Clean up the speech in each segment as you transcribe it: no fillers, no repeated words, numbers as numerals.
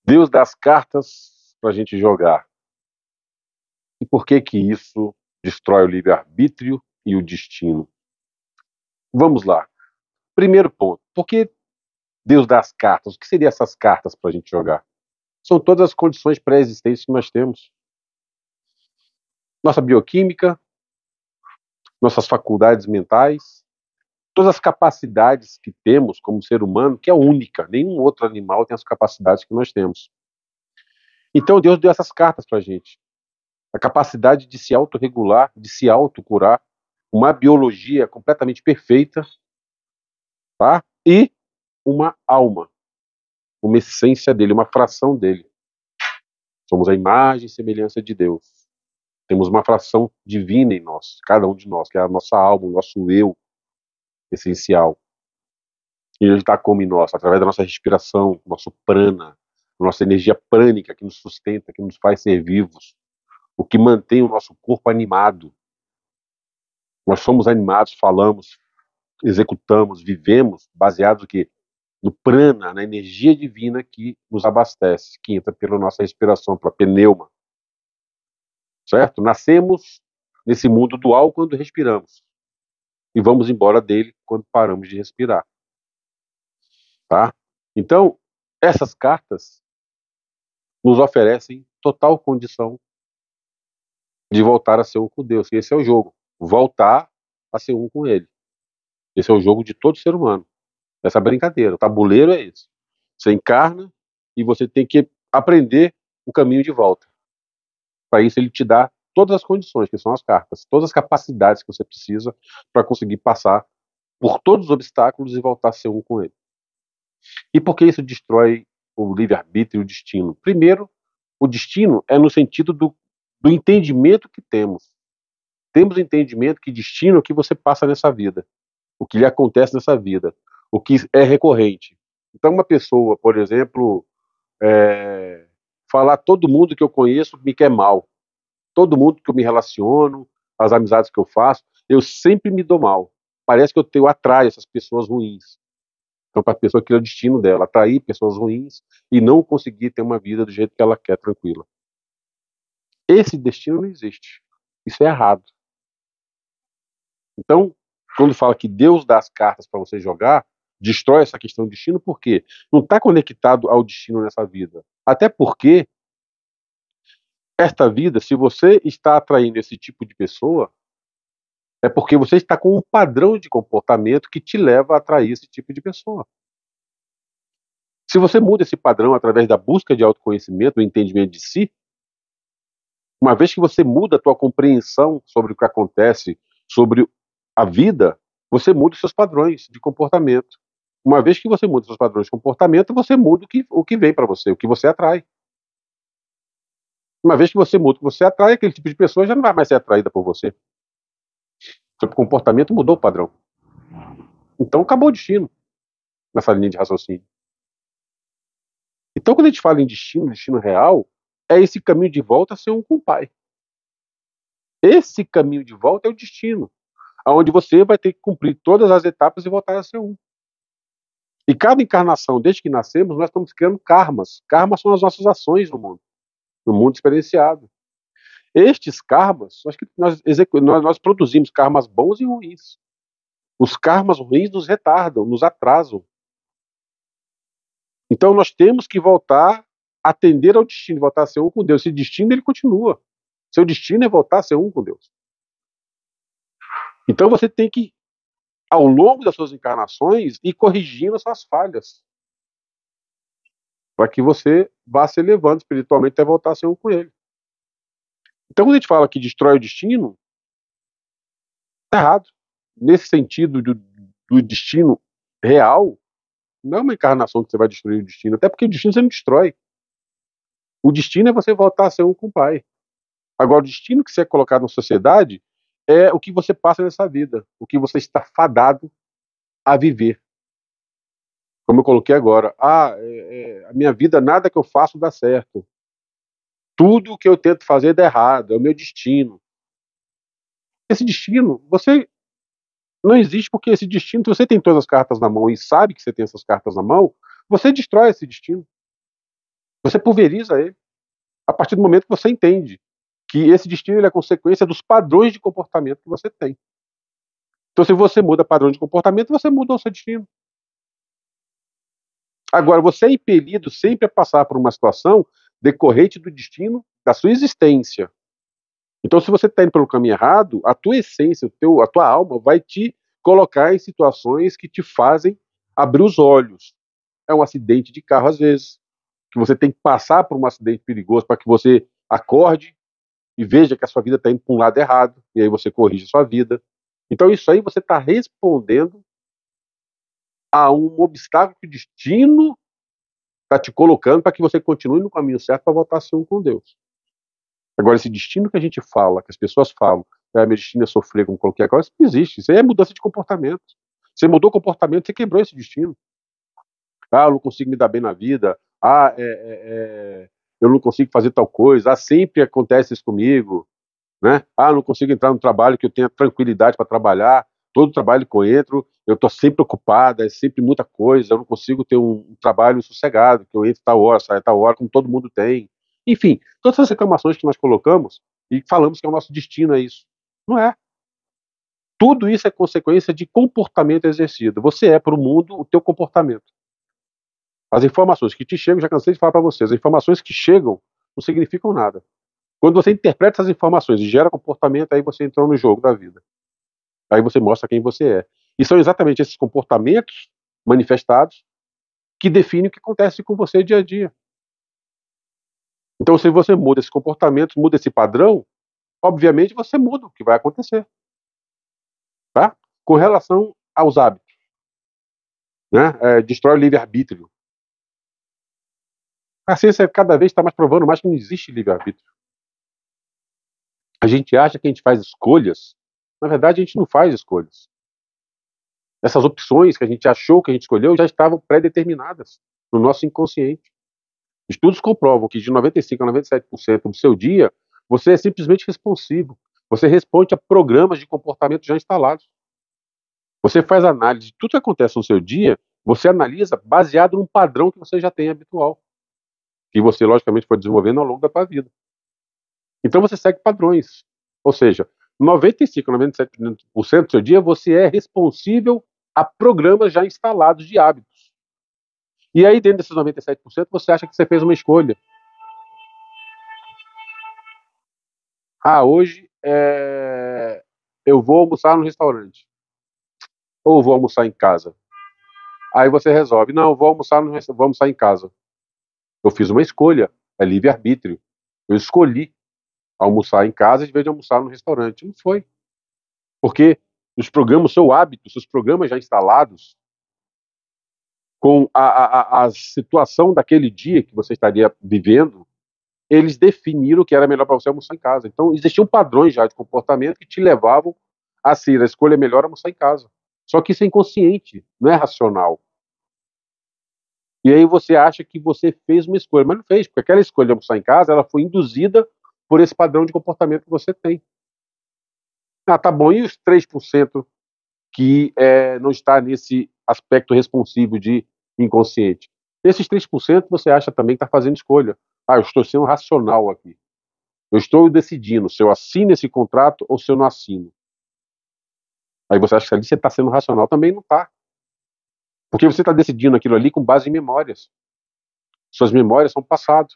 Deus dá as cartas para a gente jogar. E por que que isso destrói o livre-arbítrio e o destino? Vamos lá. Primeiro ponto. Por que Deus dá as cartas? O que seriam essas cartas para a gente jogar? São todas as condições pré-existentes que nós temos. Nossa bioquímica, nossas faculdades mentais, todas as capacidades que temos como ser humano, que é única. Nenhum outro animal tem as capacidades que nós temos. Então Deus deu essas cartas para a gente. A capacidade de se autorregular, de se autocurar, uma biologia completamente perfeita, tá? E uma alma, uma essência dele, uma fração dele. Somos a imagem e semelhança de Deus. Temos uma fração divina em nós, cada um de nós, que é a nossa alma, o nosso eu essencial. E ele está como em nós, através da nossa respiração, nosso prana, nossa energia prânica que nos sustenta, que nos faz ser vivos, o que mantém o nosso corpo animado. Nós somos animados, falamos, executamos, vivemos, baseados no quê? No prana, na energia divina que nos abastece, que entra pela nossa respiração, pela pneuma. Certo? Nascemos nesse mundo dual quando respiramos. E vamos embora dele quando paramos de respirar. Tá? Então, essas cartas nos oferecem total condição de voltar a ser um com Deus. E esse é o jogo. Voltar a ser um com Ele. Esse é o jogo de todo ser humano. Essa brincadeira. O tabuleiro é esse. Você encarna e você tem que aprender o caminho de volta. Para isso, ele te dá todas as condições, que são as cartas, todas as capacidades que você precisa para conseguir passar por todos os obstáculos e voltar a ser um com ele. E por que isso destrói o livre-arbítrio e o destino? Primeiro, o destino é no sentido do entendimento que temos. Temos o entendimento que destino é o que você passa nessa vida, o que lhe acontece nessa vida, o que é recorrente. Então, uma pessoa, por exemplo, falar todo mundo que eu conheço me quer mal, todo mundo que eu me relaciono, as amizades que eu faço, eu sempre me dou mal. Parece que eu atraio essas pessoas ruins. Então, para a pessoa que é o destino dela, atrair pessoas ruins e não conseguir ter uma vida do jeito que ela quer, tranquila. Esse destino não existe. Isso é errado. Então, quando fala que Deus dá as cartas para você jogar, destrói essa questão do destino, por quê? Não está conectado ao destino nessa vida. Até porque, esta vida, se você está atraindo esse tipo de pessoa, é porque você está com um padrão de comportamento que te leva a atrair esse tipo de pessoa. Se você muda esse padrão através da busca de autoconhecimento, do entendimento de si, uma vez que você muda a tua compreensão sobre o que acontece, sobre a vida, você muda os seus padrões de comportamento. Uma vez que você muda os seus padrões de comportamento, você muda o que vem para você, o que você atrai. Uma vez que você muda o que você atrai, aquele tipo de pessoa já não vai mais ser atraída por você. Seu comportamento mudou o padrão. Então acabou o destino nessa linha de raciocínio. Então, quando a gente fala em destino real, é esse caminho de volta a ser um com o Pai. Esse caminho de volta é o destino, aonde você vai ter que cumprir todas as etapas e voltar a ser um. E cada encarnação, desde que nascemos, nós estamos criando karmas. Karmas são as nossas ações no mundo experienciado. Estes karmas, nós produzimos karmas bons e ruins. Os karmas ruins nos retardam, nos atrasam. Então nós temos que voltar a atender ao destino, voltar a ser um com Deus. Esse destino, ele continua. Seu destino é voltar a ser um com Deus. Então você tem que, ao longo das suas encarnações, ir corrigindo as suas falhas, para que você vá se elevando espiritualmente até voltar a ser um com Ele. Então, quando a gente fala que destrói o destino, está errado. Nesse sentido do destino real, não é uma encarnação que você vai destruir o destino, até porque o destino você não destrói. O destino é você voltar a ser um com o Pai. Agora, o destino que você é colocado na sociedade é o que você passa nessa vida, o que você está fadado a viver. Como eu coloquei agora, a minha vida, nada que eu faço dá certo. Tudo que eu tento fazer dá errado, é o meu destino. Esse destino, você não existe, porque esse destino, se você tem todas as cartas na mão e sabe que você tem essas cartas na mão, você destrói esse destino. Você pulveriza ele a partir do momento que você entende que esse destino ele é consequência dos padrões de comportamento que você tem. Então, se você muda padrão de comportamento, você mudou o seu destino. Agora, você é impelido sempre a passar por uma situação decorrente do destino da sua existência. Então, se você está indo pelo caminho errado, a tua essência, a tua alma vai te colocar em situações que te fazem abrir os olhos. É um acidente de carro, às vezes, que você tem que passar por um acidente perigoso para que você acorde e veja que a sua vida está indo para um lado errado, e aí você corrige a sua vida. Então, isso aí você está respondendo a um obstáculo que o destino está te colocando para que você continue no caminho certo para voltar a ser um com Deus. Agora, esse destino que a gente fala, que as pessoas falam, meu destino é sofrer como qualquer coisa, isso não existe. Isso aí é mudança de comportamento. Você mudou o comportamento, você quebrou esse destino. Ah, eu não consigo me dar bem na vida. Ah, eu não consigo fazer tal coisa. Ah, sempre acontece isso comigo. Né? Ah, eu não consigo entrar no trabalho que eu tenha tranquilidade para trabalhar. Todo trabalho que eu entro, eu estou sempre ocupado, é sempre muita coisa. Eu não consigo ter um trabalho sossegado, que eu entre tal hora, saia tal hora, como todo mundo tem. Enfim, todas essas reclamações que nós colocamos e falamos que é o nosso destino é isso. Não é. Tudo isso é consequência de comportamento exercido. Você é para o mundo o teu comportamento. As informações que te chegam, já cansei de falar para vocês, as informações que chegam não significam nada. Quando você interpreta essas informações e gera comportamento, aí você entrou no jogo da vida. Aí você mostra quem você é. E são exatamente esses comportamentos manifestados que definem o que acontece com você dia a dia. Então, se você muda esse comportamento, muda esse padrão, obviamente você muda o que vai acontecer. Tá? Com relação aos hábitos, né? Destrói o livre-arbítrio. A ciência cada vez está mais provando mais que não existe livre-arbítrio. A gente acha que a gente faz escolhas, na verdade a gente não faz escolhas. Essas opções que a gente achou que a gente escolheu já estavam pré-determinadas no nosso inconsciente. Estudos comprovam que de 95% a 97% do seu dia, você é simplesmente responsivo. Você responde a programas de comportamento já instalados. Você faz análise de tudo que acontece no seu dia, você analisa baseado num padrão que você já tem habitual, que você, logicamente, foi desenvolvendo ao longo da sua vida. Então você segue padrões. Ou seja, 95% a 97% do seu dia, você é responsível a programas já instalados de hábitos. E aí, dentro desses 97%, você acha que você fez uma escolha. Ah, hoje eu vou almoçar no restaurante. Ou vou almoçar em casa. Aí você resolve, não, vou almoçar em casa. Eu fiz uma escolha, é livre-arbítrio. Eu escolhi almoçar em casa em vez de almoçar no restaurante. Não foi. Porque os programas, o seu hábito, seus programas já instalados, com a situação daquele dia que você estaria vivendo, eles definiram que era melhor para você almoçar em casa. Então, existiam padrões já de comportamento que te levavam a ser a escolha melhor almoçar em casa. Só que isso é inconsciente, não é racional. E aí você acha que você fez uma escolha, mas não fez, porque aquela escolha de almoçar em casa, ela foi induzida por esse padrão de comportamento que você tem. Ah, tá bom, e os 3% que não está nesse aspecto responsivo de inconsciente? Esses 3% você acha também que está fazendo escolha. Ah, eu estou sendo racional aqui. Eu estou decidindo se eu assino esse contrato ou se eu não assino. Aí você acha que ali você está sendo racional. Também não está. Porque você está decidindo aquilo ali com base em memórias. Suas memórias são passado.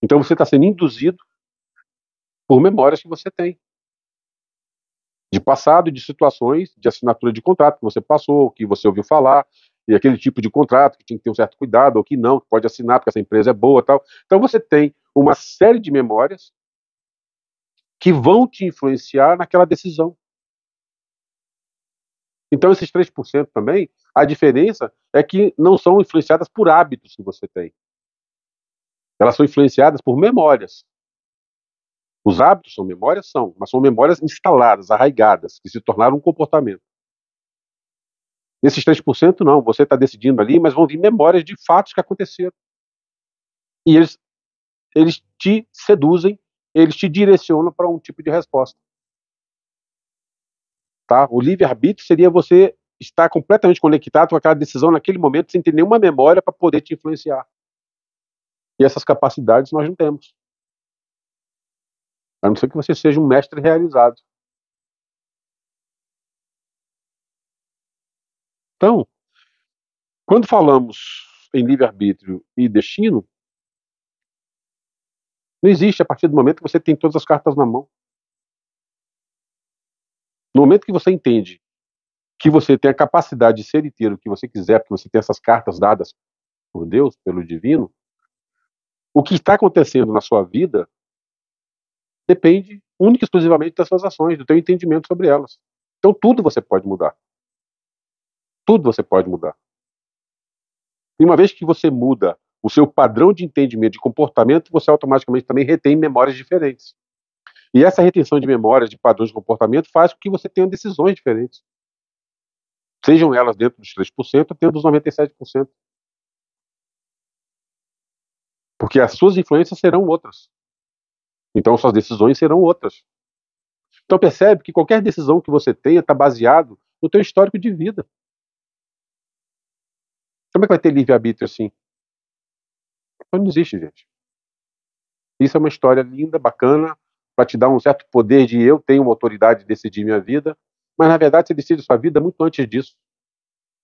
Então você está sendo induzido por memórias que você tem. De passado, de situações, de assinatura de contrato que você passou, que você ouviu falar, e aquele tipo de contrato que tinha que ter um certo cuidado, ou que não, que pode assinar porque essa empresa é boa, tal. Então você tem uma série de memórias que vão te influenciar naquela decisão. Então esses 3% também, a diferença é que não são influenciadas por hábitos que você tem. Elas são influenciadas por memórias. Os hábitos são memórias? São, mas são memórias instaladas, arraigadas, que se tornaram um comportamento. Esses 3% não, você está decidindo ali, mas vão vir memórias de fatos que aconteceram. E eles te seduzem, eles te direcionam para um tipo de resposta. Tá? O livre-arbítrio seria você estar completamente conectado com aquela decisão naquele momento, sem ter nenhuma memória para poder te influenciar. E essas capacidades nós não temos. A não ser que você seja um mestre realizado. Então, quando falamos em livre-arbítrio e destino, não existe a partir do momento que você tem todas as cartas na mão. No momento que você entende que você tem a capacidade de ser e ter o que você quiser, porque você tem essas cartas dadas por Deus, pelo divino, o que está acontecendo na sua vida depende única e exclusivamente das suas ações, do teu entendimento sobre elas. Então tudo você pode mudar. Tudo você pode mudar. E uma vez que você muda o seu padrão de entendimento, de comportamento, você automaticamente também retém memórias diferentes. E essa retenção de memórias, de padrões de comportamento, faz com que você tenha decisões diferentes. Sejam elas dentro dos 3% ou dentro dos 97%. Porque as suas influências serão outras. Então suas decisões serão outras. Então percebe que qualquer decisão que você tenha está baseado no teu histórico de vida. Como é que vai ter livre-arbítrio assim? Não existe, gente. Isso é uma história linda, bacana, para te dar um certo poder de eu tenho uma autoridade de decidir minha vida, mas na verdade você decide sua vida muito antes disso.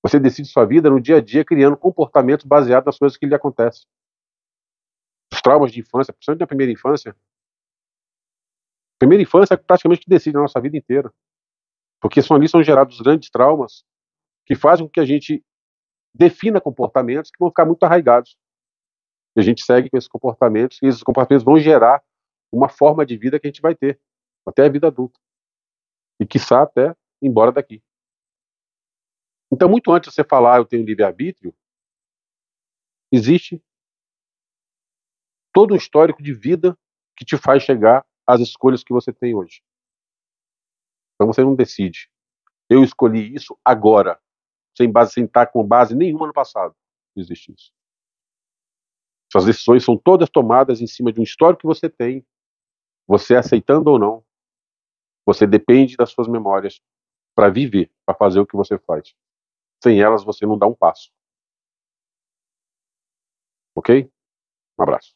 Você decide sua vida no dia a dia, criando comportamentos baseados nas coisas que lhe acontecem. Os traumas de infância, principalmente na primeira infância. Primeira infância é praticamente que decide a nossa vida inteira. Porque ali são gerados grandes traumas que fazem com que a gente defina comportamentos que vão ficar muito arraigados. E a gente segue com esses comportamentos, e esses comportamentos vão gerar uma forma de vida que a gente vai ter, até a vida adulta. E quiçá até embora daqui. Então, muito antes de você falar eu tenho livre-arbítrio, existe todo um histórico de vida que te faz chegar às escolhas que você tem hoje. Então você não decide. Eu escolhi isso agora, sem estar com base nenhuma no passado. Não existe isso. Suas decisões são todas tomadas em cima de um histórico que você tem, você aceitando ou não, você depende das suas memórias para viver, para fazer o que você faz. Sem elas, você não dá um passo. Ok? Um abraço.